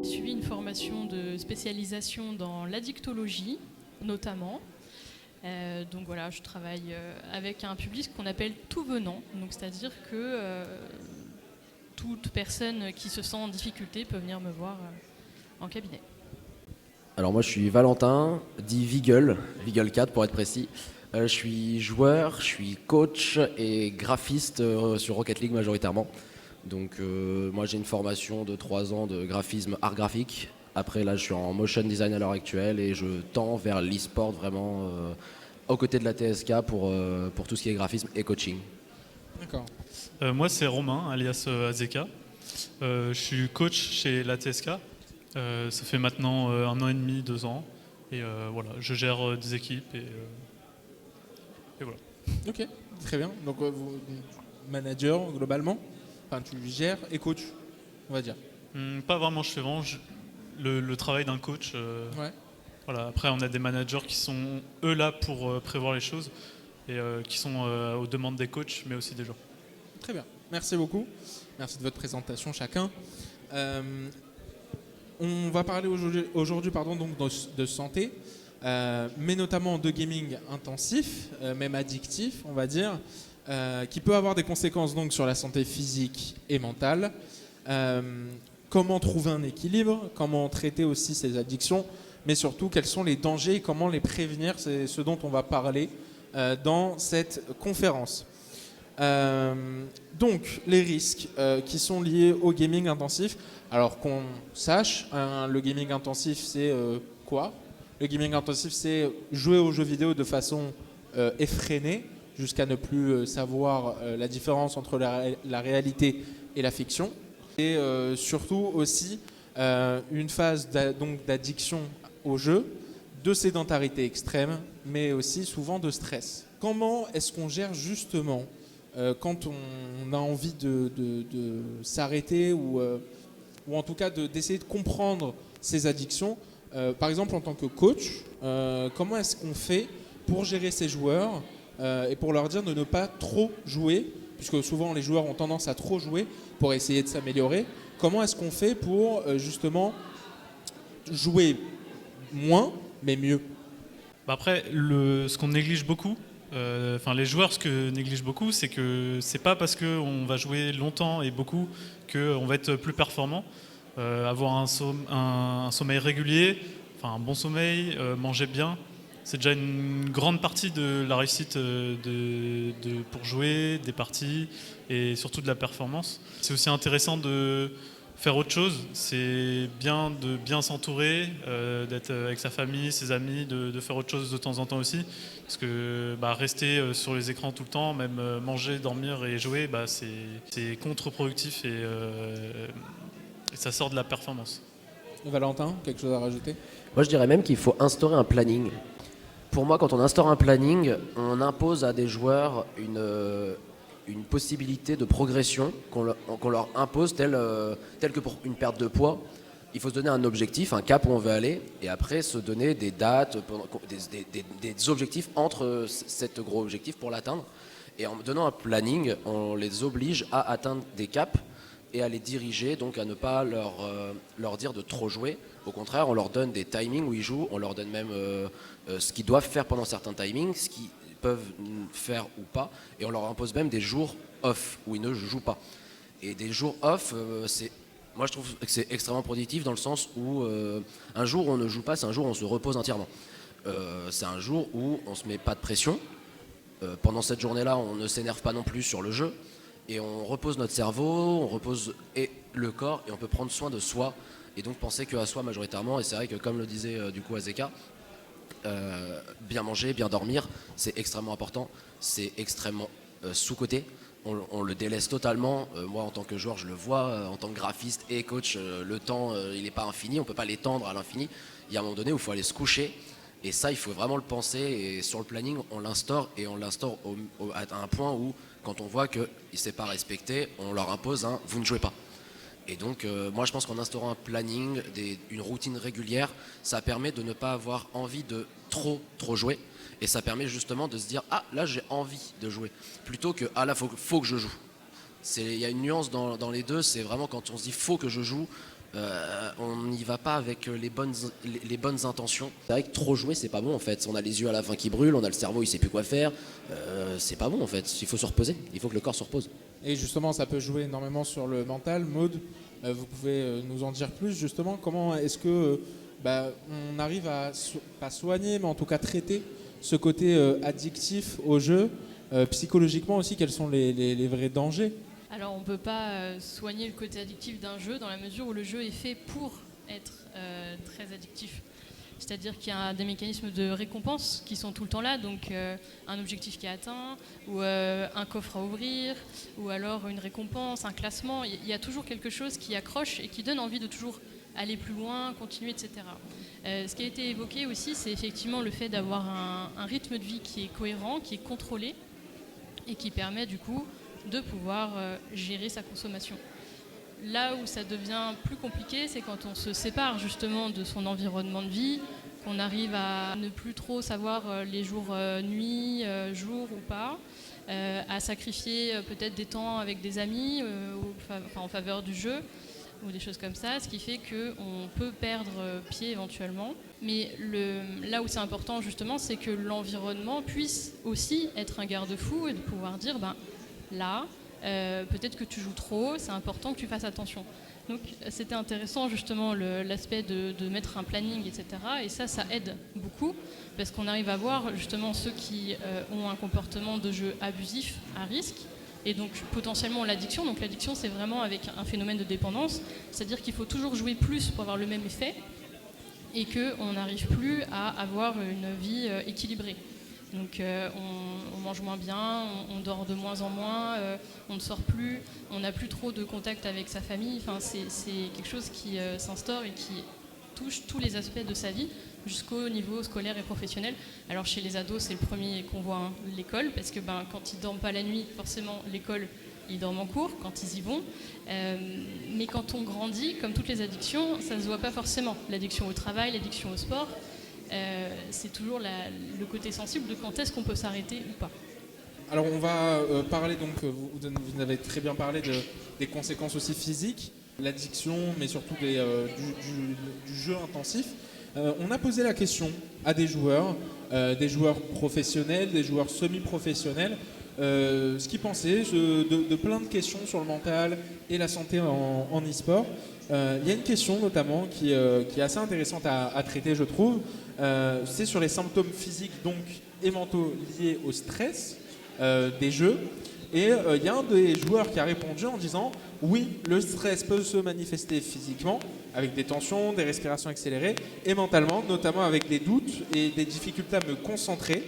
J'ai suivi une formation de spécialisation dans l'addictologie, notamment. Donc voilà, je travaille avec un public qu'on appelle tout venant, donc c'est-à-dire que toute personne qui se sent en difficulté peut venir me voir en cabinet. Alors moi je suis Valentin, dit Viggle 4 pour être précis. Je suis joueur, je suis coach et graphiste sur Rocket League majoritairement. Donc moi j'ai une formation de 3 ans de graphisme art graphique. Après là je suis en motion design à l'heure actuelle et je tends vers l'e-sport vraiment aux côtés de la TSK pour tout ce qui est graphisme et coaching. D'accord. Moi, c'est Romain, alias Azeka. Je suis coach chez la TSK. Ça fait maintenant 1 an et demi, 2 ans. Et voilà, je gère des équipes et voilà. Ok, très bien. Donc, manager globalement, enfin, tu gères et coach, on va dire. Pas vraiment, je fais vraiment le travail d'un coach. Ouais. Voilà. Après, on a des managers qui sont, eux, là pour prévoir les choses et qui sont aux demandes des coachs, mais aussi des joueurs. Très bien. Merci beaucoup. Merci de votre présentation chacun. On va parler aujourd'hui donc de santé, mais notamment de gaming intensif, même addictif, on va dire, qui peut avoir des conséquences donc sur la santé physique et mentale. Comment trouver un équilibre, comment traiter aussi ces addictions, mais surtout quels sont les dangers et comment les prévenir, c'est ce dont on va parler dans cette conférence. Donc les risques qui sont liés au gaming intensif. Alors qu'on sache, le gaming intensif c'est quoi ? Le gaming intensif c'est jouer aux jeux vidéo de façon effrénée jusqu'à ne plus savoir la différence entre la réalité et la fiction. Et surtout aussi une phase d'addiction au jeu, de sédentarité extrême, mais aussi souvent de stress. Comment est-ce qu'on gère justement quand on a envie de s'arrêter ou en tout cas d'essayer de comprendre ces addictions. Par exemple, en tant que coach, comment est-ce qu'on fait pour gérer ces joueurs et pour leur dire de ne pas trop jouer, puisque souvent les joueurs ont tendance à trop jouer pour essayer de s'améliorer. Comment est-ce qu'on fait pour justement jouer moins, mais mieux ? Après, ce qu'on néglige beaucoup, les joueurs, ce que négligent beaucoup, c'est que c'est pas parce qu'on va jouer longtemps et beaucoup qu'on va être plus performant. Avoir un sommeil régulier, enfin un bon sommeil, manger bien, c'est déjà une grande partie de la réussite pour jouer, des parties et surtout de la performance. C'est aussi intéressant de faire autre chose, c'est bien de bien s'entourer, d'être avec sa famille, ses amis, de faire autre chose de temps en temps aussi. Parce que rester sur les écrans tout le temps, même manger, dormir et jouer, c'est contre-productif et ça sort de la performance. Valentin, quelque chose à rajouter ? Moi je dirais même qu'il faut instaurer un planning. Pour moi, quand on instaure un planning, on impose à des joueurs une possibilité de progression qu'on leur impose, telle que pour une perte de poids. Il faut se donner un objectif, un cap où on veut aller, et après se donner des dates, des objectifs entre ces gros objectifs pour l'atteindre. Et en donnant un planning, on les oblige à atteindre des caps et à les diriger, donc à ne pas leur dire de trop jouer. Au contraire, on leur donne des timings où ils jouent, on leur donne même ce qu'ils doivent faire pendant certains timings, ce qu'ils peuvent faire ou pas, et on leur impose même des jours off où ils ne jouent pas. Et des jours off, moi je trouve que c'est extrêmement productif dans le sens où un jour où on ne joue pas, c'est un jour où on se repose entièrement. C'est un jour où on ne se met pas de pression. Pendant cette journée-là, on ne s'énerve pas non plus sur le jeu. Et on repose notre cerveau, on repose le corps, et on peut prendre soin de soi, et donc penser qu'à soi majoritairement. Et c'est vrai que, comme le disait du coup Azeka, bien manger, bien dormir, c'est extrêmement important, c'est extrêmement sous-coté. On le délaisse totalement. Moi, en tant que joueur, je le vois. En tant que graphiste et coach, le temps, il n'est pas infini. On ne peut pas l'étendre à l'infini. Il y a un moment donné où il faut aller se coucher. Et ça, il faut vraiment le penser. Et sur le planning, on l'instaure. Et on l'instaure à un point où, quand on voit qu'il ne s'est pas respecté, on leur impose un « vous ne jouez pas ». Et donc, moi, je pense qu'en instaurant un planning, une routine régulière, ça permet de ne pas avoir envie de trop jouer. Et ça permet justement de se dire « Ah, là, j'ai envie de jouer ». Plutôt que « Ah, là, faut que je joue ». Il y a une nuance dans les deux. C'est vraiment quand on se dit « faut que je joue », On n'y va pas avec les bonnes intentions. C'est vrai que trop jouer, c'est pas bon en fait. On a les yeux à la fin qui brûlent, on a le cerveau, il sait plus quoi faire. C'est pas bon en fait. Il faut se reposer. Il faut que le corps se repose. Et justement, ça peut jouer énormément sur le mental. Maud, vous pouvez nous en dire plus justement. Comment est-ce que on arrive à pas soigner, mais en tout cas traiter ce côté addictif au jeu psychologiquement aussi? Quels sont les vrais dangers? Alors on ne peut pas soigner le côté addictif d'un jeu dans la mesure où le jeu est fait pour être très addictif. C'est-à-dire qu'il y a des mécanismes de récompense qui sont tout le temps là, donc un objectif qui est atteint, ou un coffre à ouvrir, ou alors une récompense, un classement. Il y a toujours quelque chose qui accroche et qui donne envie de toujours aller plus loin, continuer, etc. Ce qui a été évoqué aussi, c'est effectivement le fait d'avoir un rythme de vie qui est cohérent, qui est contrôlé, et qui permet du coup de pouvoir gérer sa consommation. Là où ça devient plus compliqué, c'est quand on se sépare justement de son environnement de vie, qu'on arrive à ne plus trop savoir les jours nuit, jour ou pas, à sacrifier peut-être des temps avec des amis en faveur du jeu ou des choses comme ça, ce qui fait qu'on peut perdre pied éventuellement. Mais là où c'est important justement, c'est que l'environnement puisse aussi être un garde-fou et de pouvoir dire là, peut-être que tu joues trop, c'est important que tu fasses attention. Donc c'était intéressant justement l'aspect de mettre un planning, etc. Et ça aide beaucoup parce qu'on arrive à voir justement ceux qui ont un comportement de jeu abusif à risque et donc potentiellement l'addiction. Donc l'addiction, c'est vraiment avec un phénomène de dépendance, c'est-à-dire qu'il faut toujours jouer plus pour avoir le même effet et qu'on n'arrive plus à avoir une vie équilibrée. Donc on mange moins bien, on dort de moins en moins, on ne sort plus, on n'a plus trop de contact avec sa famille. Enfin, c'est quelque chose qui s'instaure et qui touche tous les aspects de sa vie jusqu'au niveau scolaire et professionnel. Alors chez les ados, c'est le premier qu'on voit, l'école, parce que quand ils ne dorment pas la nuit, forcément l'école, ils dorment en cours quand ils y vont. Mais quand on grandit, comme toutes les addictions, ça ne se voit pas forcément. L'addiction au travail, l'addiction au sport, c'est toujours le côté sensible de quand est-ce qu'on peut s'arrêter ou pas. Alors on va parler, donc vous avez très bien parlé des conséquences aussi physiques, l'addiction, mais surtout du jeu intensif. On a posé la question à des joueurs professionnels, des joueurs semi-professionnels, ce qu'ils pensaient de plein de questions sur le mental et la santé en e-sport. Il y a une question notamment qui est assez intéressante à traiter, je trouve. C'est sur les symptômes physiques donc, et mentaux liés au stress des jeux. Et il y a un des joueurs qui a répondu en disant « Oui, le stress peut se manifester physiquement, avec des tensions, des respirations accélérées, et mentalement, notamment avec des doutes et des difficultés à me concentrer.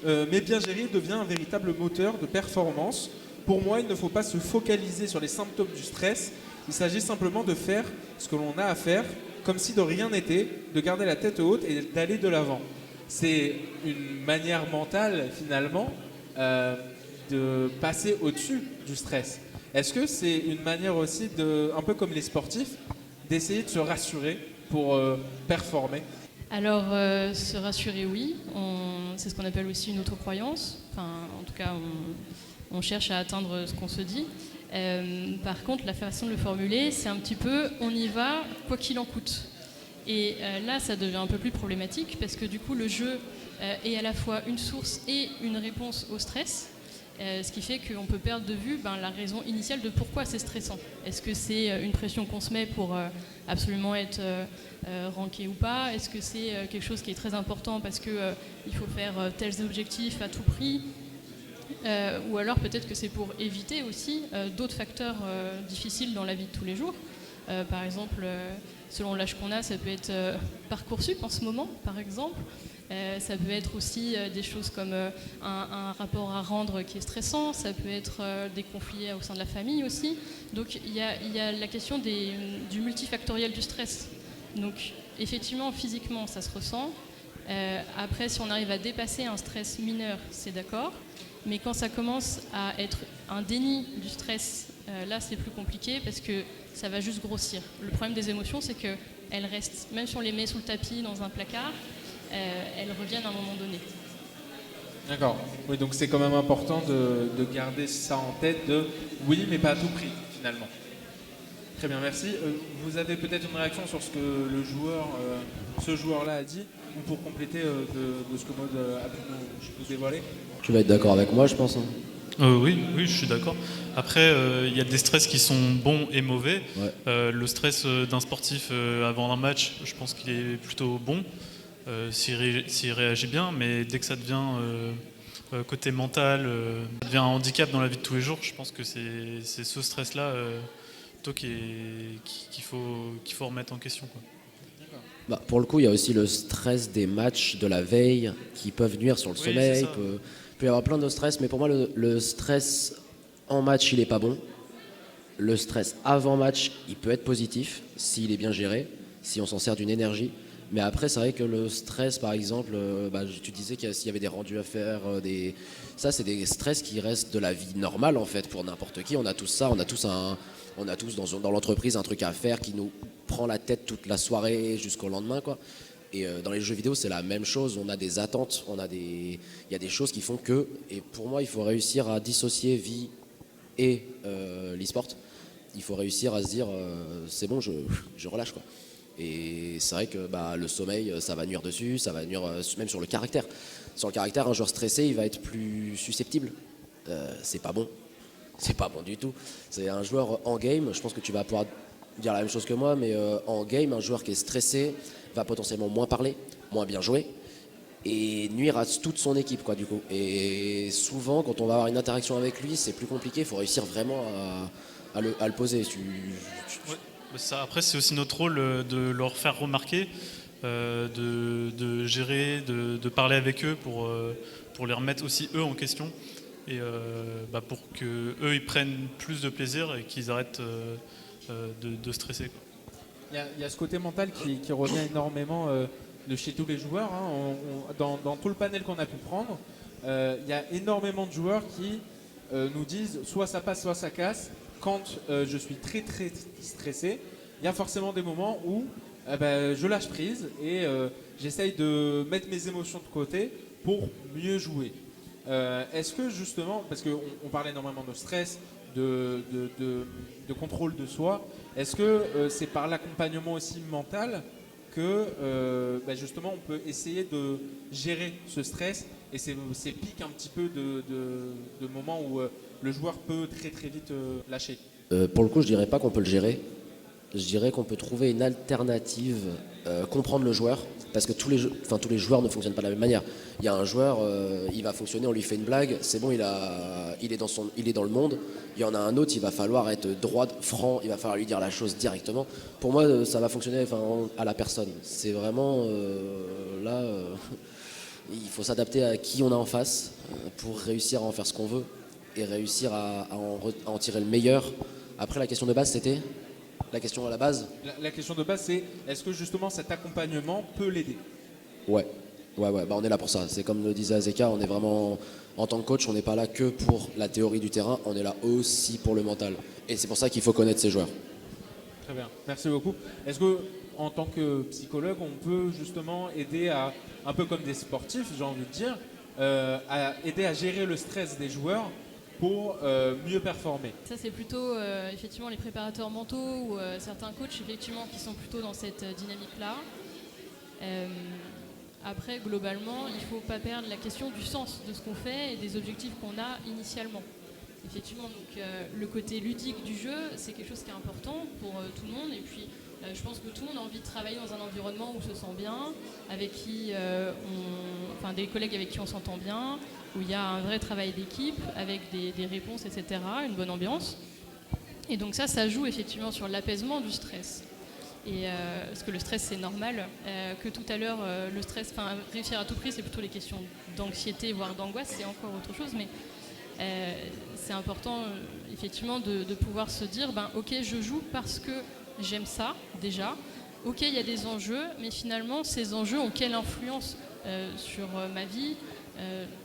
Mais bien géré devient un véritable moteur de performance. Pour moi, il ne faut pas se focaliser sur les symptômes du stress. Il s'agit simplement de faire ce que l'on a à faire, comme si de rien n'était, de garder la tête haute et d'aller de l'avant. » C'est une manière mentale, finalement, de passer au-dessus du stress. Est-ce que c'est une manière aussi, un peu comme les sportifs, d'essayer de se rassurer pour performer? Alors, se rassurer, oui. C'est ce qu'on appelle aussi une autocroyance. Enfin, en tout cas, on cherche à atteindre ce qu'on se dit. Par contre, la façon de le formuler, c'est un petit peu « on y va, quoi qu'il en coûte ». Et là, ça devient un peu plus problématique parce que du coup, le jeu est à la fois une source et une réponse au stress. Ce qui fait qu'on peut perdre de vue la raison initiale de pourquoi c'est stressant. Est-ce que c'est une pression qu'on se met pour absolument être ranké ou pas? Est-ce que c'est quelque chose qui est très important parce qu'il faut faire tels objectifs à tout prix? Ou alors peut-être que c'est pour éviter aussi d'autres facteurs difficiles dans la vie de tous les jours. Par exemple, selon l'âge qu'on a, ça peut être Parcoursup en ce moment, par exemple. Ça peut être aussi des choses comme un rapport à rendre qui est stressant, ça peut être des conflits au sein de la famille aussi. Donc il y a la question du multifactoriel du stress. Donc effectivement, physiquement, ça se ressent. Après, si on arrive à dépasser un stress mineur, c'est d'accord. Mais quand ça commence à être un déni du stress, là c'est plus compliqué parce que ça va juste grossir. Le problème des émotions, c'est qu'elles restent, même si on les met sous le tapis dans un placard, elles reviennent à un moment donné. D'accord. Oui, donc c'est quand même important de garder ça en tête oui, mais pas à tout prix, finalement. Très bien, merci. Vous avez peut-être une réaction sur ce que le joueur, ce joueur-là a dit, ou pour compléter de ce que Maud a pu nous dévoiler? Tu vas être d'accord avec moi, je pense. Hein. Oui, oui, je suis d'accord. Après, il y a des stress qui sont bons et mauvais. Ouais. Le stress d'un sportif avant un match, je pense qu'il est plutôt bon s'il réagit bien, mais dès que ça devient côté mental, ça devient un handicap dans la vie de tous les jours, je pense que c'est ce stress-là plutôt qu'il faut remettre en question, quoi. Bah, pour le coup, il y a aussi le stress des matchs de la veille qui peuvent nuire sur le sommeil. Il peut y avoir plein de stress, mais pour moi, le stress en match, il n'est pas bon. Le stress avant match, il peut être positif s'il est bien géré, si on s'en sert d'une énergie. Mais après, c'est vrai que le stress, par exemple, tu disais s'il y avait des rendus à faire, ça, c'est des stress qui restent de la vie normale, en fait, pour n'importe qui. On a tous ça, on a tous dans l'entreprise un truc à faire qui nous prend la tête toute la soirée jusqu'au lendemain, quoi. Et dans les jeux vidéo, c'est la même chose. On a des attentes, il y a des choses qui font que. Et pour moi, il faut réussir à dissocier vie et l'e-sport. Il faut réussir à se dire, c'est bon, je relâche, quoi. Et c'est vrai que le sommeil, ça va nuire dessus, ça va nuire même sur le caractère. Sur le caractère, un joueur stressé, il va être plus susceptible. C'est pas bon. C'est pas bon du tout. C'est un joueur en game, je pense que tu vas pouvoir dire la même chose que moi, mais en game, un joueur qui est stressé va potentiellement moins parler, moins bien jouer et nuire à toute son équipe, quoi, du coup. Et souvent, quand on va avoir une interaction avec lui, c'est plus compliqué, il faut réussir vraiment à le poser. Ouais, ça, après, c'est aussi notre rôle de leur faire remarquer, de gérer, de parler avec eux pour les remettre aussi eux en question et pour qu'eux ils prennent plus de plaisir et qu'ils arrêtent de stresser, quoi. Il y a ce côté mental qui revient énormément de chez tous les joueurs. Hein. Dans tout le panel qu'on a pu prendre, il y a énormément de joueurs qui nous disent soit ça passe, soit ça casse. Quand je suis très très stressé, il y a forcément des moments où je lâche prise et j'essaye de mettre mes émotions de côté pour mieux jouer. Est-ce que justement, parce qu'on parlait énormément de stress, de contrôle de soi, est-ce que c'est par l'accompagnement aussi mental que justement on peut essayer de gérer ce stress et ces pics un petit peu de moments où le joueur peut très très vite lâcher? Pour le coup, je dirais pas qu'on peut le gérer. Je dirais qu'on peut trouver une alternative, comprendre le joueur, parce que tous les joueurs ne fonctionnent pas de la même manière. Il y a un joueur, il va fonctionner, on lui fait une blague, c'est bon, il est dans le monde. Il y en a un autre, il va falloir être droit, franc, il va falloir lui dire la chose directement. Pour moi, ça va fonctionner à la personne. C'est vraiment il faut s'adapter à qui on a en face pour réussir à en faire ce qu'on veut et réussir à en tirer le meilleur. Après, la question de base, c'était la question à la base. La question de base, c'est est-ce que justement cet accompagnement peut l'aider? Ouais. On est là pour ça. C'est comme le disait Azeka, on est vraiment, en tant que coach, on n'est pas là que pour la théorie du terrain, on est là aussi pour le mental. Et c'est pour ça qu'il faut connaître ses joueurs. Très bien, merci beaucoup. Est-ce que, en tant que psychologue, on peut justement aider un peu comme des sportifs, j'ai envie de dire, à aider à gérer le stress des joueurs pour mieux performer? Ça, c'est plutôt effectivement les préparateurs mentaux ou certains coachs effectivement qui sont plutôt dans cette dynamique-là. Après, globalement, il ne faut pas perdre la question du sens de ce qu'on fait et des objectifs qu'on a initialement. Effectivement, donc, le côté ludique du jeu, c'est quelque chose qui est important pour tout le monde. Et puis, je pense que tout le monde a envie de travailler dans un environnement où on se sent bien, avec qui des collègues avec qui on s'entend bien, où il y a un vrai travail d'équipe, avec des réponses, etc., une bonne ambiance. Et donc ça joue effectivement sur l'apaisement du stress. Et parce que le stress, c'est normal. Que tout à l'heure, le stress, réussir à tout prix, c'est plutôt les questions d'anxiété, voire d'angoisse, c'est encore autre chose. Mais c'est important, effectivement, de pouvoir se dire, ok, je joue parce que j'aime ça, déjà. Ok, il y a des enjeux, mais finalement, ces enjeux ont quelle influence sur ma vie,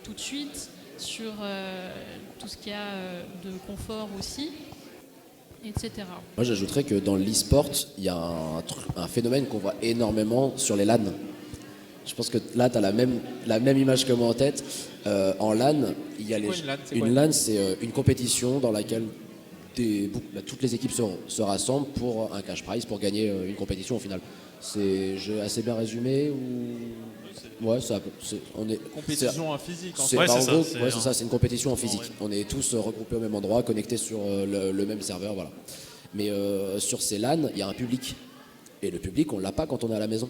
tout de suite, sur tout ce qu'il y a de confort aussi, etc. Moi, j'ajouterais que dans l'e-sport, il y a un phénomène qu'on voit énormément sur les LAN. Je pense que là, tu as la même image que moi en tête. En LAN, il y a une LAN, c'est une compétition dans laquelle toutes les équipes se rassemblent pour un cash prize, pour gagner une compétition au final. J'ai assez bien résumé ou... Ouais, on est... Compétition en physique. En C'est fait. Ouais, c'est en ça, gros, c'est ouais, c'est ça, c'est une compétition en Ouais. physique. On est tous regroupés au même endroit, connectés sur le même serveur, voilà. Mais sur ces LAN, il y a un public. Et le public, on l'a pas quand on est à la maison.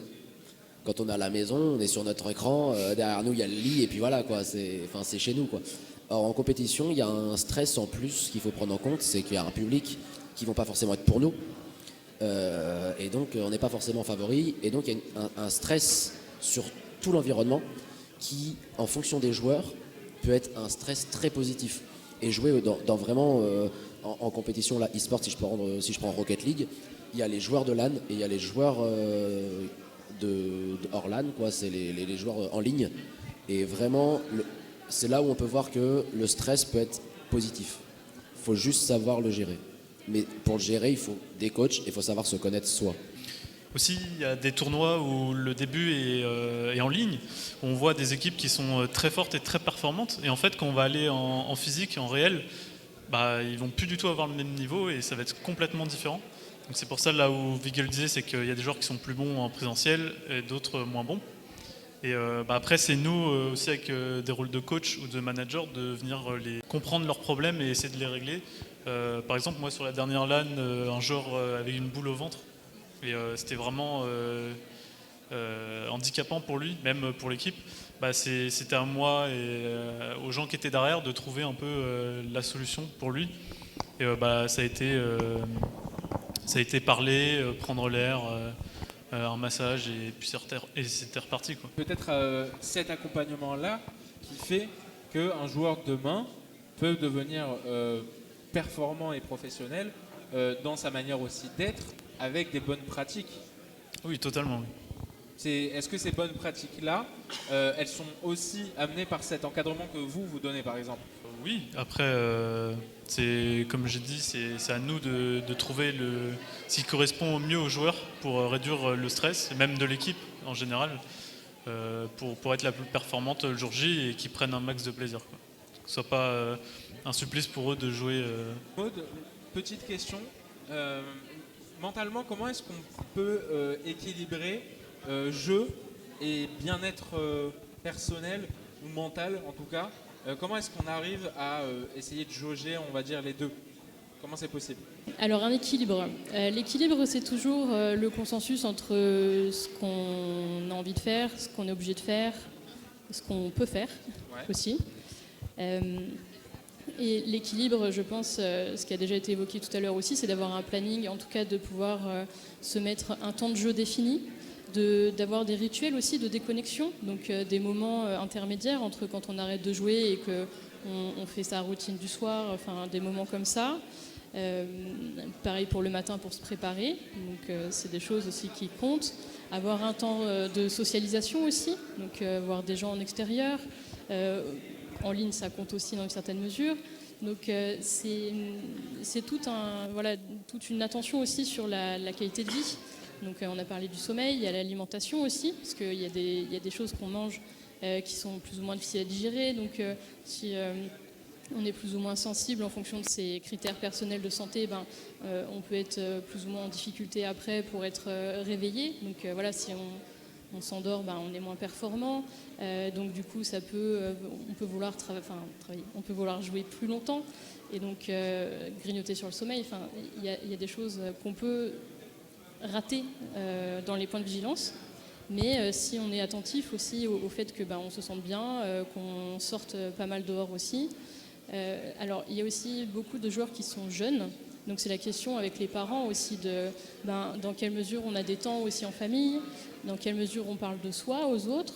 Quand on est à la maison, on est sur notre écran, derrière nous il y a le lit et puis voilà quoi, c'est chez nous quoi. Or en compétition, il y a un stress en plus qu'il faut prendre en compte, c'est qu'il y a un public qui vont pas forcément être pour nous. Et donc on n'est pas forcément favori. Et donc il y a un stress sur tout l'environnement qui, en fonction des joueurs, peut être un stress très positif. Et jouer dans vraiment en compétition, là, e-sport, si je prends Rocket League, il y a les joueurs de LAN et il y a les joueurs de hors LAN, quoi, c'est les joueurs en ligne. Et vraiment, c'est là où on peut voir que le stress peut être positif. Il faut juste savoir le gérer. Mais pour le gérer, il faut des coachs et il faut savoir se connaître soi. Aussi, il y a des tournois où le début est en ligne. On voit des équipes qui sont très fortes et très performantes. Et en fait, quand on va aller en physique, en réel, bah, ils vont plus du tout avoir le même niveau et ça va être complètement différent. Donc c'est pour ça, là où Vigel disait, c'est qu'il y a des joueurs qui sont plus bons en présentiel et d'autres moins bons. Et bah après, c'est nous aussi avec des rôles de coach ou de manager de venir comprendre leurs problèmes et essayer de les régler. Par exemple, moi sur la dernière LAN, un joueur avait une boule au ventre et c'était vraiment handicapant pour lui, même pour l'équipe. Bah, c'était à moi et aux gens qui étaient derrière de trouver un peu la solution pour lui. Et bah, ça a été parler, prendre l'air, un massage et puis c'était reparti, quoi. Peut-être cet accompagnement-là qui fait qu'un joueur demain peut devenir performant et professionnel dans sa manière aussi d'être avec des bonnes pratiques. Oui, totalement. Oui. Est-ce que ces bonnes pratiques-là, elles sont aussi amenées par cet encadrement que vous donnez par exemple? Oui, après, c'est comme j'ai dit, c'est à nous de trouver ce qui correspond au mieux aux joueurs pour réduire le stress, même de l'équipe en général, pour être la plus performante le jour J et qu'ils prennent un max de plaisir, quoi. Que ce soit pas un supplice pour eux de jouer. Maud, petite question. Mentalement, comment est-ce qu'on peut équilibrer jeu et bien-être personnel ou mental en tout cas? Comment est-ce qu'on arrive à essayer de jauger, on va dire, les deux? Comment c'est possible? Alors un équilibre. L'équilibre, c'est toujours le consensus entre ce qu'on a envie de faire, ce qu'on est obligé de faire, ce qu'on peut faire aussi. Et l'équilibre, je pense, ce qui a déjà été évoqué tout à l'heure aussi, c'est d'avoir un planning, en tout cas de pouvoir se mettre un temps de jeu défini, d'avoir des rituels aussi de déconnexion, donc des moments intermédiaires entre quand on arrête de jouer et qu'on fait sa routine du soir, enfin des moments comme ça. Pareil pour le matin pour se préparer, donc c'est des choses aussi qui comptent. Avoir un temps de socialisation aussi, donc voir des gens en extérieur. En ligne, ça compte aussi dans une certaine mesure. Donc c'est toute une attention aussi sur la qualité de vie. Donc on a parlé du sommeil, il y a l'alimentation aussi, parce qu'il y a des choses qu'on mange qui sont plus ou moins difficiles à digérer. Donc si on est plus ou moins sensible en fonction de ces critères personnels de santé, on peut être plus ou moins en difficulté après pour être réveillé. Donc voilà, si on s'endort, on est moins performant. Donc du coup, on peut vouloir travailler, on peut vouloir jouer plus longtemps et donc grignoter sur le sommeil. Enfin, il y a des choses qu'on peut rater dans les points de vigilance. Mais si on est attentif aussi au fait que on se sente bien, qu'on sorte pas mal dehors aussi. Alors, il y a aussi beaucoup de joueurs qui sont jeunes. Donc c'est la question avec les parents aussi dans quelle mesure on a des temps aussi en famille, dans quelle mesure on parle de soi aux autres,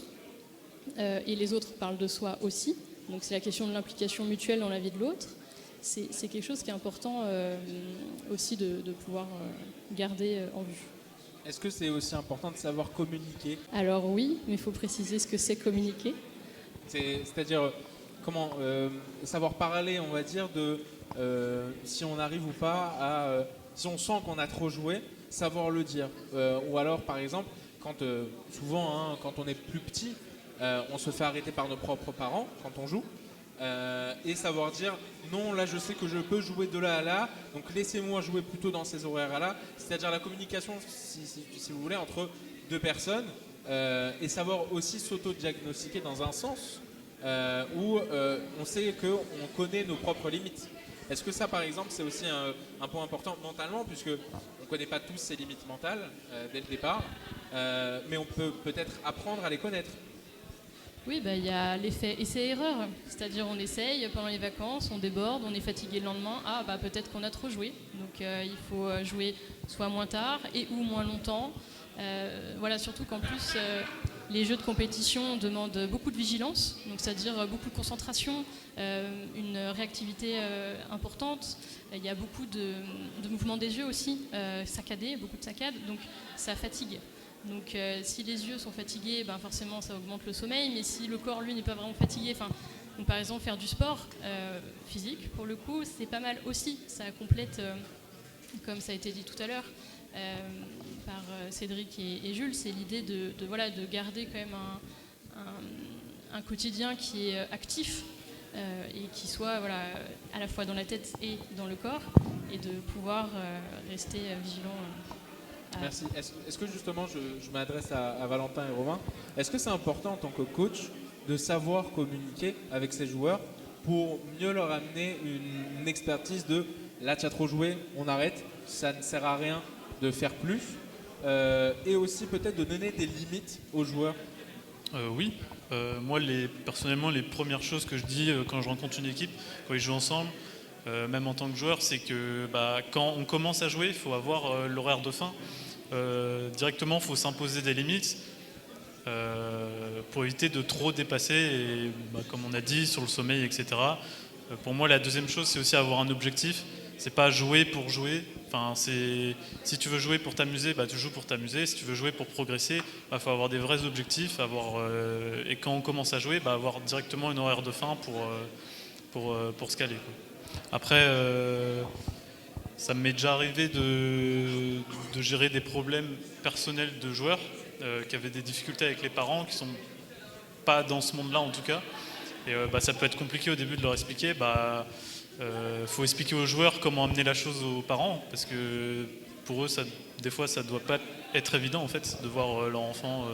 et les autres parlent de soi aussi. Donc c'est la question de l'implication mutuelle dans la vie de l'autre. C'est quelque chose qui est important aussi de pouvoir garder en vue. Est-ce que c'est aussi important de savoir communiquer? Alors oui, mais il faut préciser ce que c'est communiquer. C'est-à-dire comment savoir parler, on va dire, de si on arrive ou pas à... si on sent qu'on a trop joué, savoir le dire. Ou alors, par exemple, souvent, quand on est plus petit, on se fait arrêter par nos propres parents quand on joue. et savoir dire non, là je sais que je peux jouer de là à là, donc laissez-moi jouer plutôt dans ces horaires-là, c'est-à-dire la communication, si vous voulez, entre deux personnes, et savoir aussi s'auto-diagnostiquer dans un sens où on sait qu'on connaît nos propres limites. Est-ce que ça, par exemple, c'est aussi un point important mentalement, puisque on ne connaît pas tous ses limites mentales dès le départ, mais on peut peut-être apprendre à les connaître. Oui, il y a l'effet essai-erreur, c'est-à-dire on essaye pendant les vacances, on déborde, on est fatigué le lendemain, peut-être qu'on a trop joué, donc il faut jouer soit moins tard et ou moins longtemps. Surtout qu'en plus les jeux de compétition demandent beaucoup de vigilance, donc c'est-à-dire beaucoup de concentration, une réactivité importante. Il y a beaucoup de mouvements des yeux aussi, saccadés, beaucoup de saccades, donc ça fatigue. Donc si les yeux sont fatigués, forcément ça augmente le sommeil, mais si le corps lui n'est pas vraiment fatigué, donc, par exemple faire du sport physique, pour le coup c'est pas mal aussi, ça complète, comme ça a été dit tout à l'heure par Cédric et Jules, c'est l'idée de garder quand même un quotidien qui est actif et qui soit à la fois dans la tête et dans le corps, et de pouvoir rester vigilant. Merci. Est-ce que justement, je m'adresse à Valentin et Romain, est-ce que c'est important en tant que coach de savoir communiquer avec ses joueurs pour mieux leur amener une expertise de là tu as trop joué, on arrête, ça ne sert à rien de faire plus, et aussi peut-être de donner des limites aux joueurs? Oui, moi personnellement les premières choses que je dis quand je rencontre une équipe, quand ils jouent ensemble, même en tant que joueur, c'est que quand on commence à jouer, il faut avoir l'horaire de fin. Directement, il faut s'imposer des limites pour éviter de trop dépasser, et comme on a dit, sur le sommeil, etc. Pour moi, la deuxième chose, c'est aussi avoir un objectif. C'est pas jouer pour jouer. Si tu veux jouer pour t'amuser, tu joues pour t'amuser. Si tu veux jouer pour progresser, faut avoir des vrais objectifs. Et quand on commence à jouer, avoir directement une horaire de fin pour se caler, quoi. Après, ça m'est déjà arrivé de gérer des problèmes personnels de joueurs qui avaient des difficultés avec les parents, qui sont pas dans ce monde-là en tout cas. Et ça peut être compliqué au début de leur expliquer. Faut expliquer aux joueurs comment amener la chose aux parents, parce que pour eux, des fois, ça doit pas être évident en fait de voir leur enfant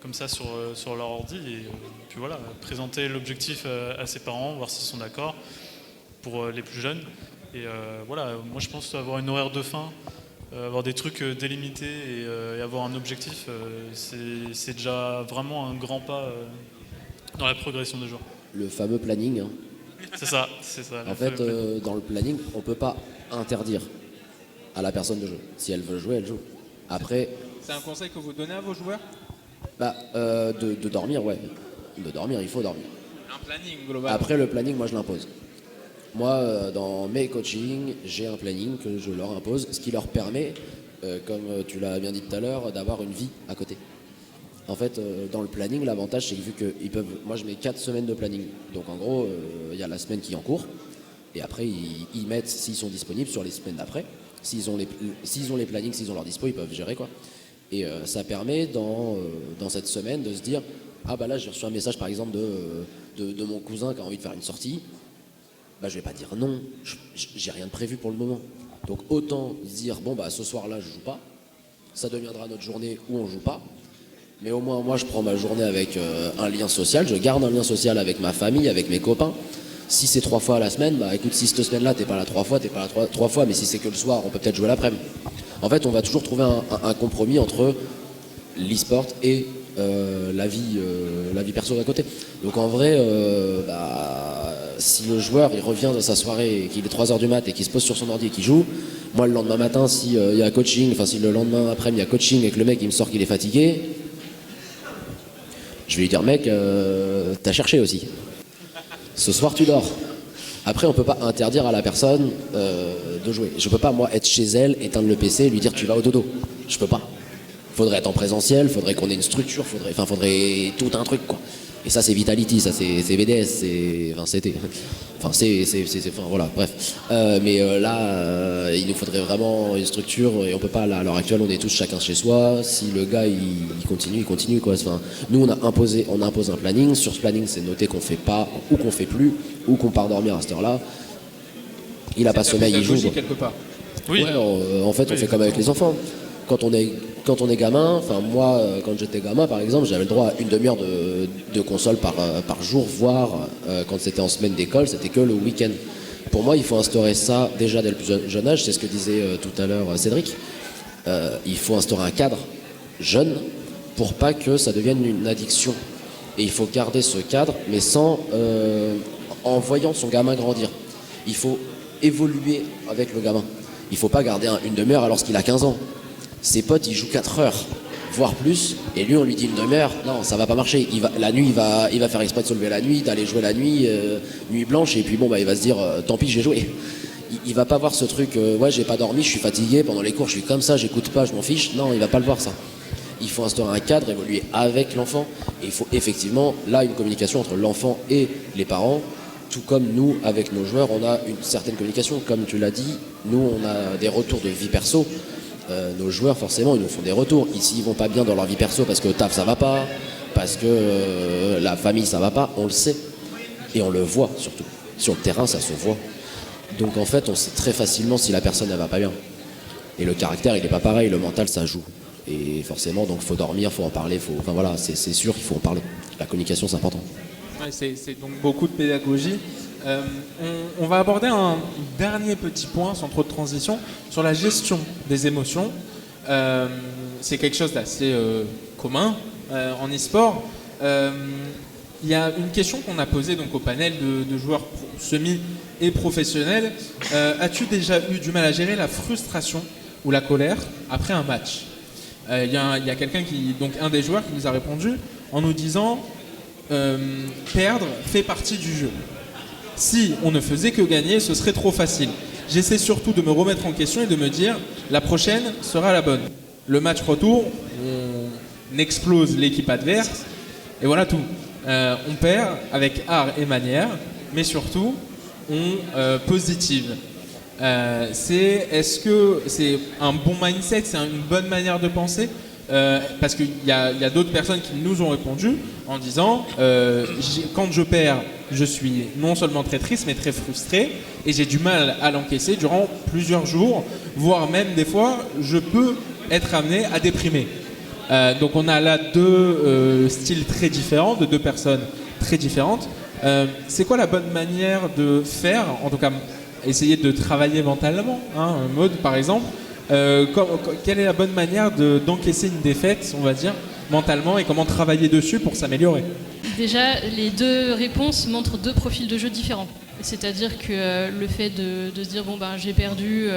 comme ça sur leur ordi. Et puis voilà, présenter l'objectif à ses parents, voir s'ils sont d'accord pour les plus jeunes. Et moi je pense avoir une horaire de fin, avoir des trucs délimités et avoir un objectif, c'est déjà vraiment un grand pas dans la progression des joueurs. Le fameux planning. C'est ça. En fait, dans le planning, on ne peut pas interdire à la personne de jouer. Si elle veut jouer, elle joue. Après, c'est un conseil que vous donnez à vos joueurs? De dormir, ouais. De dormir, il faut dormir. Un planning global. Après, le planning, moi je l'impose. Moi, dans mes coachings, j'ai un planning que je leur impose, ce qui leur permet, comme tu l'as bien dit tout à l'heure, d'avoir une vie à côté. En fait, dans le planning, l'avantage, c'est que vu qu'ils peuvent... Moi, je mets 4 semaines de planning. Donc, en gros, il y a la semaine qui est en cours. Et après, ils mettent, s'ils sont disponibles, sur les semaines d'après. S'ils ont les plannings, s'ils ont leur dispo, ils peuvent gérer, quoi. Et ça permet, dans cette semaine, de se dire « Ah, là, j'ai reçu un message, par exemple, de mon cousin qui a envie de faire une sortie. » Je vais pas dire non, j'ai rien de prévu pour le moment. Donc autant dire ce soir-là je joue pas, ça deviendra notre journée où on joue pas, mais au moins moi je prends ma journée avec un lien social, je garde un lien social avec ma famille, avec mes copains. Si c'est 3 fois à la semaine, écoute, si cette semaine-là t'es pas là 3 fois, t'es pas là 3 fois, mais si c'est que le soir, on peut peut-être jouer l'après-midi. En fait, on va toujours trouver un compromis entre l'e-sport et la vie perso d'à côté. Donc en vrai, si le joueur il revient de sa soirée et qu'il est 3h du mat et qu'il se pose sur son ordi et qu'il joue, moi le lendemain matin, si y a coaching, si le lendemain après-midi il y a coaching et que le mec il me sort qu'il est fatigué, je vais lui dire mec, t'as cherché aussi. Ce soir tu dors. Après on peut pas interdire à la personne de jouer. Je peux pas moi être chez elle, éteindre le PC et lui dire tu vas au dodo. Je peux pas. Faudrait être en présentiel, faudrait qu'on ait une structure, faudrait tout un truc quoi. Et ça, c'est Vitality, ça, c'est BDS, c'était. Voilà, bref. Là, il nous faudrait vraiment une structure, et on peut pas, là, à l'heure actuelle, on est tous chacun chez soi. Si le gars, il continue, quoi. Enfin, nous, on impose un planning. Sur ce planning, c'est noté qu'on fait pas, ou qu'on fait plus, ou qu'on part dormir à cette heure-là. Il a pas sommeil, il joue. Quelque part. Oui. Ouais, on fait comme avec les enfants. Quand on est gamin, enfin moi, quand j'étais gamin par exemple, j'avais le droit à une demi-heure de console par jour, voire quand c'était en semaine d'école, c'était que le week-end. Pour moi, il faut instaurer ça déjà dès le plus jeune âge, c'est ce que disait tout à l'heure Cédric. Il faut instaurer un cadre jeune pour pas que ça devienne une addiction. Et il faut garder ce cadre, mais en voyant son gamin grandir. Il faut évoluer avec le gamin. Il faut pas garder une demi-heure alors qu'il a 15 ans. Ses potes, ils jouent 4 heures, voire plus, et lui, on lui dit une demi-heure. Non, ça va pas marcher. La nuit, il va faire exprès de se lever la nuit, d'aller jouer la nuit, nuit blanche, et puis bon, il va se dire, tant pis, j'ai joué. Il va pas voir ce truc, ouais, j'ai pas dormi, je suis fatigué, pendant les cours, je suis comme ça, j'écoute pas, je m'en fiche. Non, il va pas le voir, ça. Il faut instaurer un cadre, évoluer avec l'enfant, et il faut effectivement, là, une communication entre l'enfant et les parents. Tout comme nous, avec nos joueurs, on a une certaine communication. Comme tu l'as dit, nous, on a des retours de vie perso. Nos joueurs, forcément, ils nous font des retours. Ici, ils vont pas bien dans leur vie perso parce que taf, ça va pas, parce que la famille, ça va pas. On le sait. Et on le voit, surtout. Sur le terrain, ça se voit. Donc, en fait, on sait très facilement si la personne, elle va pas bien. Et le caractère, il est pas pareil. Le mental, ça joue. Et forcément, donc, faut dormir, faut en parler. Enfin, voilà, c'est sûr qu'il faut en parler. La communication, c'est important. Ouais, c'est donc beaucoup de pédagogie. On va aborder un dernier petit point, sans trop de transition, sur la gestion des émotions. C'est quelque chose d'assez commun en e-sport. Il y a une question qu'on a posée donc, au panel de joueurs semi et professionnels. As-tu déjà eu du mal à gérer la frustration ou la colère après un match? Il y a quelqu'un donc un des joueurs qui nous a répondu en nous disant perdre fait partie du jeu. Si on ne faisait que gagner, ce serait trop facile. J'essaie surtout de me remettre en question et de me dire la prochaine sera la bonne. Le match retour, on explose l'équipe adverse et voilà tout. On perd avec art et manière, mais surtout on positive. Est-ce que c'est un bon mindset, c'est une bonne manière de penser? Parce qu'il y a d'autres personnes qui nous ont répondu en disant quand je perds, je suis non seulement très triste mais très frustré et j'ai du mal à l'encaisser durant plusieurs jours, voire même des fois je peux être amené à déprimer. Donc on a là deux styles très différents, de deux personnes très différentes. C'est quoi la bonne manière de faire, en tout cas essayer de travailler mentalement, hein, Maud par exemple? Quelle est la bonne manière d'encaisser une défaite, on va dire, mentalement, et comment travailler dessus pour s'améliorer? Déjà, les deux réponses montrent deux profils de jeu différents. C'est-à-dire que le fait de se dire bon ben j'ai perdu,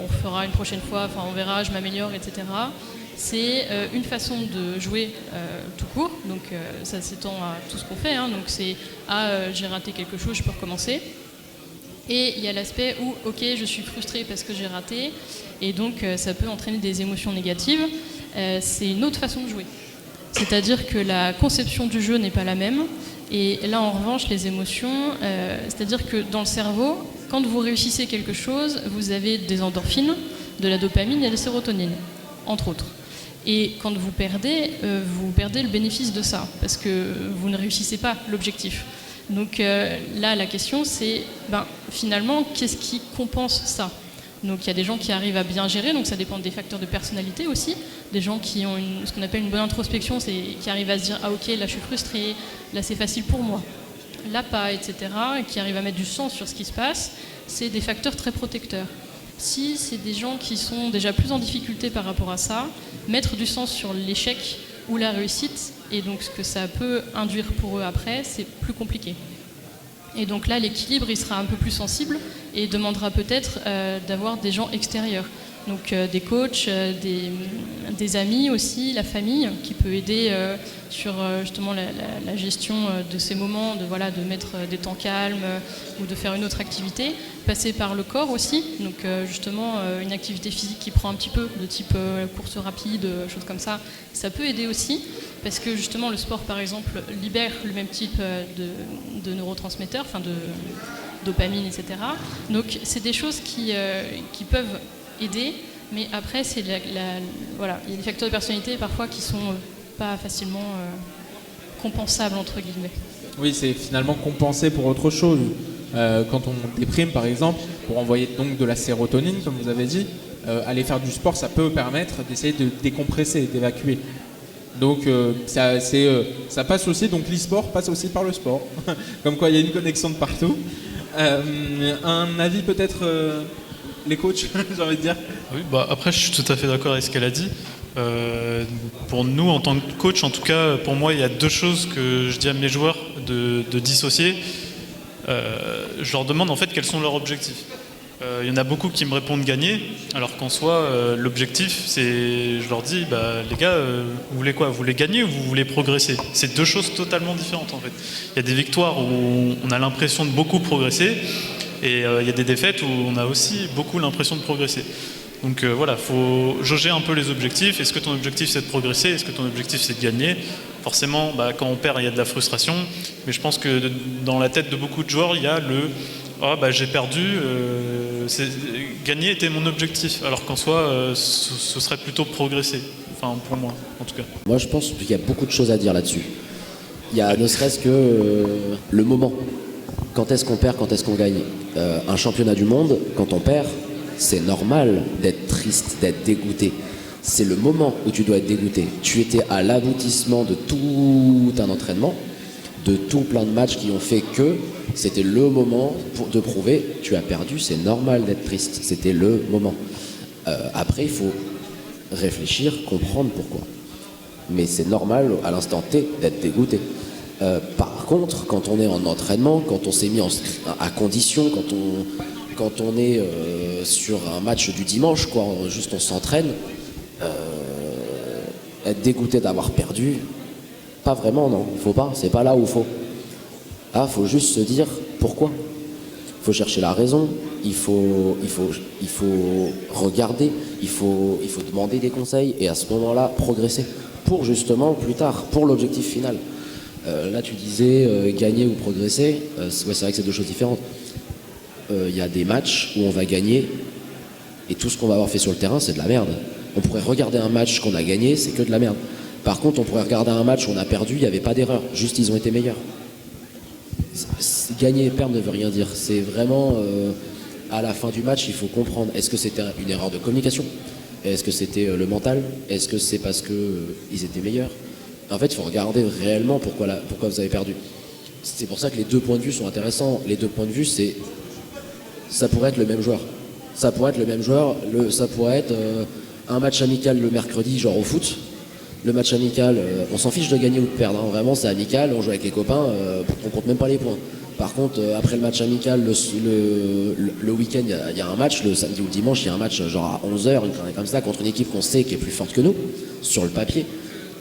on fera une prochaine fois, enfin on verra, je m'améliore, etc. C'est une façon de jouer tout court. Donc ça s'étend à tout ce qu'on fait. Hein. Donc c'est j'ai raté quelque chose, je peux recommencer. Et il y a l'aspect où, ok, je suis frustrée parce que j'ai raté, et donc ça peut entraîner des émotions négatives. C'est une autre façon de jouer. C'est-à-dire que la conception du jeu n'est pas la même. Et là, en revanche, les émotions, c'est-à-dire que dans le cerveau, quand vous réussissez quelque chose, vous avez des endorphines, de la dopamine et de la sérotonine, entre autres. Et quand vous perdez le bénéfice de ça, parce que vous ne réussissez pas l'objectif. Donc là, la question, c'est finalement, qu'est-ce qui compense ça? Donc il y a des gens qui arrivent à bien gérer, donc ça dépend des facteurs de personnalité aussi. Des gens qui ont ce qu'on appelle une bonne introspection, c'est qui arrivent à se dire ah ok, là je suis frustré, là c'est facile pour moi, là pas, etc. Et qui arrivent à mettre du sens sur ce qui se passe. C'est des facteurs très protecteurs. Si c'est des gens qui sont déjà plus en difficulté par rapport à ça, mettre du sens sur l'échec ou la réussite, et donc ce que ça peut induire pour eux après, c'est plus compliqué. Et donc là, l'équilibre, il sera un peu plus sensible et demandera peut-être d'avoir des gens extérieurs. Donc des coachs, des amis aussi, la famille qui peut aider sur justement la gestion de ces moments, de mettre des temps calmes ou de faire une autre activité. Passer par le corps aussi, donc justement une activité physique qui prend un petit peu, de type course rapide, choses comme ça, ça peut aider aussi. Parce que justement le sport par exemple libère le même type de neurotransmetteurs, enfin de dopamine, etc. Donc c'est des choses qui peuvent aider, mais après c'est il y a des facteurs de personnalité parfois qui sont pas facilement compensables entre guillemets. Oui, c'est finalement compensé pour autre chose. Quand on déprime par exemple, pour envoyer donc de la sérotonine comme vous avez dit, aller faire du sport ça peut permettre d'essayer de décompresser, d'évacuer. Donc ça passe aussi, donc l'e-sport passe aussi par le sport. Comme quoi il y a une connexion de partout. Un avis peut-être les coachs, j'ai envie de dire. Oui, après je suis tout à fait d'accord avec ce qu'elle a dit. Pour nous en tant que coach, en tout cas pour moi il y a deux choses que je dis à mes joueurs de dissocier. Je leur demande en fait quels sont leurs objectifs. Il y en a beaucoup qui me répondent gagner, alors qu'en soi, l'objectif, je leur dis, les gars, vous voulez quoi? Vous voulez gagner ou vous voulez progresser? C'est deux choses totalement différentes en fait. Il y a des victoires où on a l'impression de beaucoup progresser, et il y a des défaites où on a aussi beaucoup l'impression de progresser. Donc voilà, il faut jauger un peu les objectifs. Est-ce que ton objectif c'est de progresser? Est-ce que ton objectif c'est de gagner? Forcément, quand on perd, il y a de la frustration, mais je pense que dans la tête de beaucoup de joueurs, il y a j'ai perdu, gagner était mon objectif, alors qu'en soi, ce serait plutôt progresser, enfin pour moi en tout cas. Moi je pense qu'il y a beaucoup de choses à dire là-dessus. Il y a ne serait-ce que le moment. Quand est-ce qu'on perd, quand est-ce qu'on gagne? Un championnat du monde, quand on perd, c'est normal d'être triste, d'être dégoûté. C'est le moment où tu dois être dégoûté. Tu étais à l'aboutissement de tout un entraînement, de tout plein de matchs qui ont fait que c'était le moment de prouver, tu as perdu, c'est normal d'être triste, c'était le moment. Après, il faut réfléchir, comprendre pourquoi. Mais c'est normal à l'instant T d'être dégoûté. Par contre, quand on est en entraînement, quand on s'est mis à condition, quand on est sur un match du dimanche, juste on s'entraîne, être dégoûté d'avoir perdu, pas vraiment, non, faut pas, c'est pas là où il faut. Là, faut juste se dire pourquoi. Il faut chercher la raison, il faut regarder, il faut demander des conseils et à ce moment-là progresser pour justement plus tard, pour l'objectif final. Là, tu disais gagner ou progresser, c'est vrai que c'est deux choses différentes. Il y a des matchs où on va gagner et tout ce qu'on va avoir fait sur le terrain, c'est de la merde. On pourrait regarder un match qu'on a gagné, c'est que de la merde. Par contre, on pourrait regarder un match où on a perdu, il n'y avait pas d'erreur, juste ils ont été meilleurs. Gagner et perdre ne veut rien dire. C'est vraiment à la fin du match, il faut comprendre. Est-ce que c'était une erreur de communication? Est-ce que c'était le mental? Est-ce que c'est parce qu'ils étaient meilleurs? En fait, il faut regarder réellement pourquoi vous avez perdu. C'est pour ça que les deux points de vue sont intéressants. Les deux points de vue, ça pourrait être le même joueur. Ça pourrait être le même joueur. Ça pourrait être un match amical le mercredi, genre au foot. Le match amical, on s'en fiche de gagner ou de perdre. Hein. Vraiment, c'est amical, on joue avec les copains, on compte même pas les points. Par contre, après le match amical, le week-end, il y a un match, le samedi ou le dimanche, il y a un match genre à 11h, une connerie comme ça, contre une équipe qu'on sait qui est plus forte que nous, sur le papier.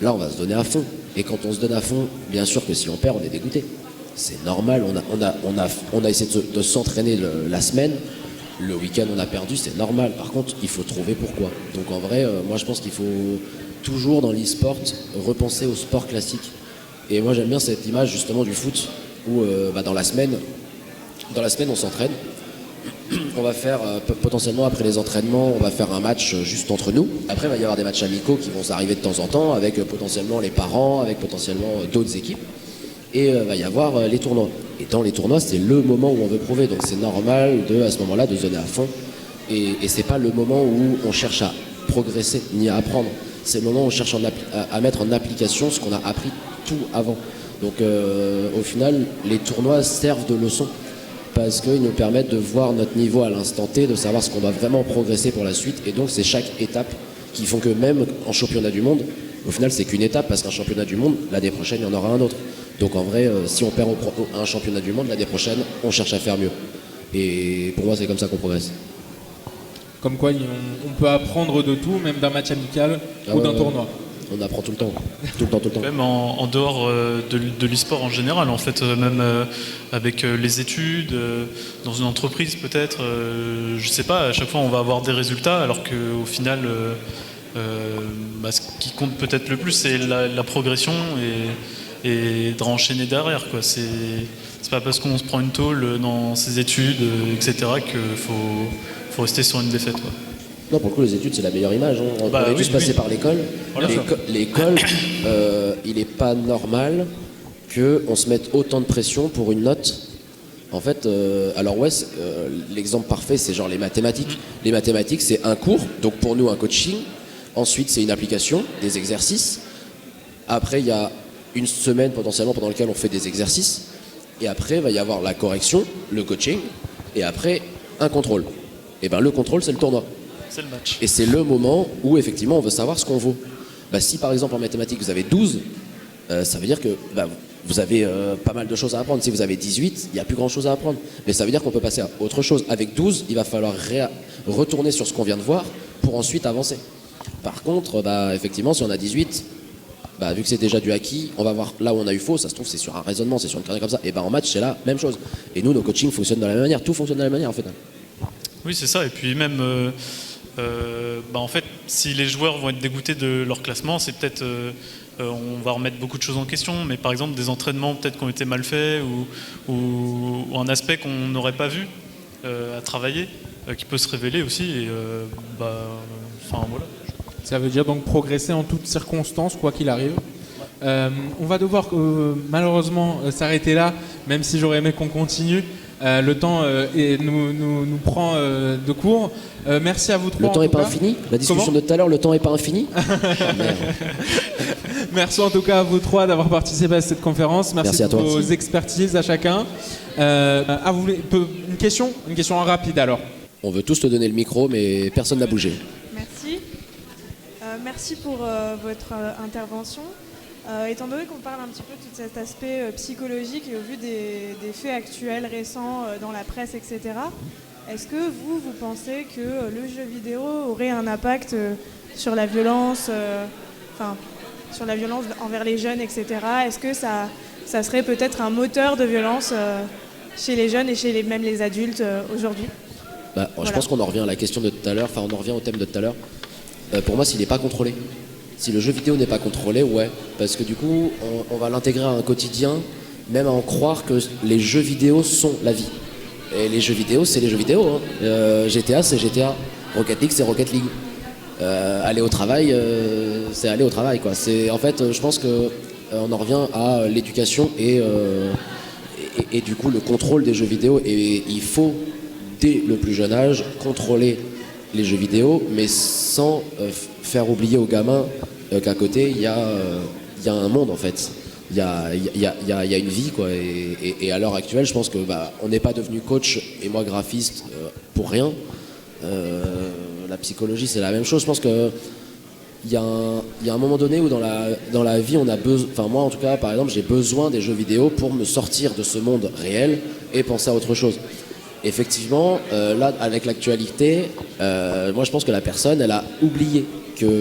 Là, on va se donner à fond. Et quand on se donne à fond, bien sûr que si on perd, on est dégoûté. C'est normal, on a essayé de s'entraîner la semaine. Le week-end, on a perdu, c'est normal. Par contre, il faut trouver pourquoi. Donc en vrai, moi, je pense qu'il faut toujours dans l'e-sport repenser au sport classique. Et moi, j'aime bien cette image justement du foot où dans la semaine, on s'entraîne. On va faire potentiellement après les entraînements, on va faire un match juste entre nous. Après, il va y avoir des matchs amicaux qui vont s'arriver de temps en temps avec potentiellement les parents, avec potentiellement d'autres équipes. Et va y avoir les tournois. Et dans les tournois, c'est le moment où on veut prouver. Donc c'est normal à ce moment-là de se donner à fond. Et c'est pas le moment où on cherche à progresser ni à apprendre. C'est le moment où on cherche à mettre en application ce qu'on a appris tout avant. Donc au final, les tournois servent de leçon parce qu'ils nous permettent de voir notre niveau à l'instant T, de savoir ce qu'on va vraiment progresser pour la suite. Et donc c'est chaque étape qui font que même en championnat du monde, au final c'est qu'une étape parce qu'un championnat du monde, l'année prochaine, il y en aura un autre. Donc en vrai, si on perd un championnat du monde, l'année prochaine, on cherche à faire mieux. Et pour moi, c'est comme ça qu'on progresse. Comme quoi on peut apprendre de tout, même d'un match amical ou d'un tournoi. On apprend tout le temps. Tout le temps. Même en dehors de l'e-sport en général, en fait, même avec les études, dans une entreprise peut-être, je sais pas, à chaque fois on va avoir des résultats, alors qu'au final, ce qui compte peut-être le plus, c'est la progression et de renchaîner derrière, quoi. C'est pas parce qu'on se prend une tôle dans ses études, etc., qu'il faut rester sur une défaite, quoi. Non, pour le coup, les études, c'est la meilleure image. On est tous passés par l'école. L'école, il n'est pas normal qu'on se mette autant de pression pour une note. En fait, l'exemple parfait, c'est genre les mathématiques. Les mathématiques, c'est un cours, donc pour nous, un coaching. Ensuite, c'est une application, des exercices. Après, il y a une semaine potentiellement pendant laquelle on fait des exercices. Et après, il va y avoir la correction, le coaching. Et après, un contrôle. Et bien, le contrôle, c'est le tournoi. C'est le match. Et c'est le moment où effectivement on veut savoir ce qu'on vaut. Si par exemple en mathématiques vous avez 12, ça veut dire que vous avez pas mal de choses à apprendre. Si vous avez 18, il n'y a plus grand chose à apprendre. Mais ça veut dire qu'on peut passer à autre chose. Avec 12, il va falloir retourner sur ce qu'on vient de voir pour ensuite avancer. Par contre, effectivement, si on a 18, vu que c'est déjà du acquis, on va voir là où on a eu faux. Ça se trouve c'est sur un raisonnement, c'est sur une connerie comme ça. Et en match c'est la même chose. Et nous, nos coachings fonctionnent de la même manière. Tout fonctionne de la même manière en fait. Oui, c'est ça. Et puis même... en fait, si les joueurs vont être dégoûtés de leur classement, c'est peut-être on va remettre beaucoup de choses en question, mais par exemple des entraînements peut-être qui ont été mal faits ou un aspect qu'on n'aurait pas vu à travailler, qui peut se révéler aussi. Et voilà. Ça veut dire donc progresser en toutes circonstances, quoi qu'il arrive. On va devoir malheureusement s'arrêter là, même si j'aurais aimé qu'on continue. Le temps nous prend de court. Merci à vous trois. Le temps n'est pas infini. La discussion de tout à l'heure, le temps n'est pas infini. Merci en tout cas à vous trois d'avoir participé à cette conférence. Merci pour vos expertises à chacun. Une question rapide alors. On veut tous te donner le micro, mais personne n'a bougé. Merci. Merci pour votre intervention. Étant donné qu'on parle un petit peu de tout cet aspect psychologique et au vu des faits actuels, récents, dans la presse, etc., est-ce que vous pensez que le jeu vidéo aurait un impact sur la violence, sur la violence envers les jeunes, etc. Est-ce que ça serait peut-être un moteur de violence chez les jeunes et chez même les adultes aujourd'hui ? Voilà. Je pense qu'on en revient à la question de tout à l'heure, on en revient au thème de tout à l'heure. Pour moi, s'il n'est pas contrôlé. Si le jeu vidéo n'est pas contrôlé, ouais. Parce que du coup, on va l'intégrer à un quotidien, même à en croire que les jeux vidéo sont la vie. Et les jeux vidéo, c'est les jeux vidéo. GTA, c'est GTA. Rocket League, c'est Rocket League. Aller au travail, c'est aller au travail, quoi. En fait, je pense qu'on en revient à l'éducation et du coup le contrôle des jeux vidéo. Et il faut, dès le plus jeune âge, contrôler les jeux vidéo, mais sans faire oublier aux gamins qu'à côté, il y a un monde, en fait. Il y a une vie, quoi. Et à l'heure actuelle, je pense que on n'est pas devenu coach et moi graphiste pour rien. La psychologie, c'est la même chose. Je pense que il y a un moment donné où dans la vie, on a besoin. Enfin, moi, en tout cas, par exemple, j'ai besoin des jeux vidéo pour me sortir de ce monde réel et penser à autre chose. Effectivement, là, avec l'actualité, moi, je pense que la personne, elle a oublié qu'il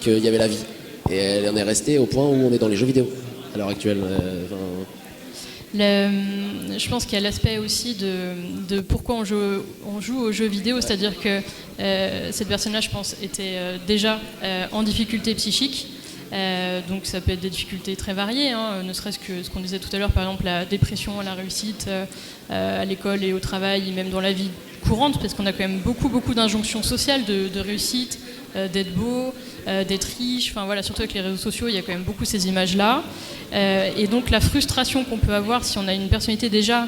y avait la vie. Et elle en est restée au point où on est dans les jeux vidéo à l'heure actuelle. Je pense qu'il y a l'aspect aussi de pourquoi on joue aux jeux vidéo, c'est-à-dire que cette personne-là, je pense, était déjà en difficulté psychique. Donc ça peut être des difficultés très variées, ne serait-ce que ce qu'on disait tout à l'heure, par exemple la dépression à la réussite à l'école et au travail, et même dans la vie courante, parce qu'on a quand même beaucoup d'injonctions sociales de réussite, d'être beau, d'être riche, enfin voilà, surtout avec les réseaux sociaux, il y a quand même beaucoup ces images-là. Et donc la frustration qu'on peut avoir si on a une personnalité déjà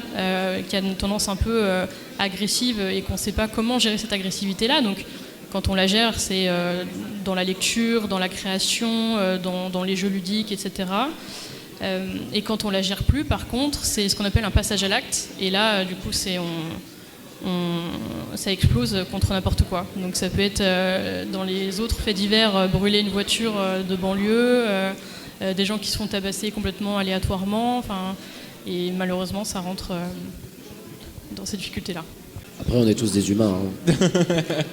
qui a une tendance un peu agressive et qu'on ne sait pas comment gérer cette agressivité-là, donc quand on la gère, c'est dans la lecture, dans la création, dans les jeux ludiques, etc. Et quand on la gère plus, par contre, c'est ce qu'on appelle un passage à l'acte. Et là, du coup, ça explose contre n'importe quoi. Donc ça peut être dans les autres faits divers, brûler une voiture de banlieue, des gens qui se font tabasser complètement aléatoirement. Et malheureusement, ça rentre dans ces difficultés-là. Après, on est tous des humains. Hein.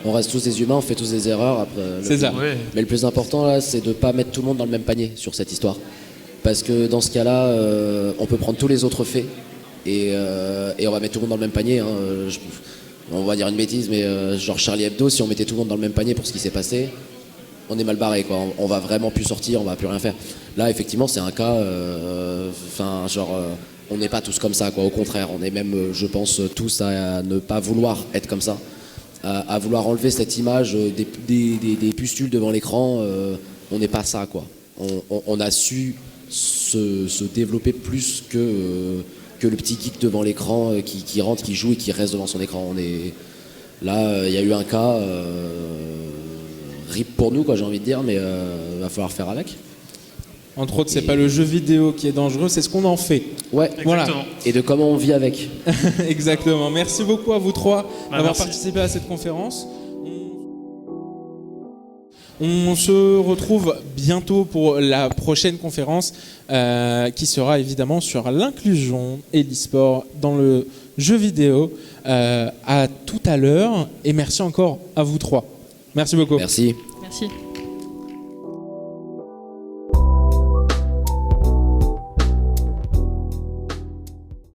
On reste tous des humains, on fait tous des erreurs. Après, C'est ça. Ouais. Mais le plus important, là, c'est de ne pas mettre tout le monde dans le même panier sur cette histoire. Parce que dans ce cas-là, on peut prendre tous les autres faits et on va mettre tout le monde dans le même panier. Hein. On va dire une bêtise, mais genre Charlie Hebdo, si on mettait tout le monde dans le même panier pour ce qui s'est passé, on est mal barré, quoi. On va vraiment plus sortir, on va plus rien faire. Là, effectivement, c'est un cas, on n'est pas tous comme ça, quoi. Au contraire, on est même, je pense, tous à ne pas vouloir être comme ça, à vouloir enlever cette image des pustules devant l'écran. On n'est pas ça, quoi. On a su se développer plus que le petit geek devant l'écran qui rentre, qui joue et qui reste devant son écran. Là, il y a eu un cas. RIP pour nous, quoi, j'ai envie de dire, mais va falloir faire avec. Entre autres, c'est pas le jeu vidéo qui est dangereux, c'est ce qu'on en fait. Ouais, Voilà. Exactement. et de comment on vit avec. Exactement. Merci beaucoup à vous trois d'avoir merci. participé à cette conférence. On se retrouve bientôt pour la prochaine conférence qui sera évidemment sur l'inclusion et l'e-sport dans le jeu vidéo. À tout à l'heure et merci encore à vous trois. Merci beaucoup. Merci. Merci.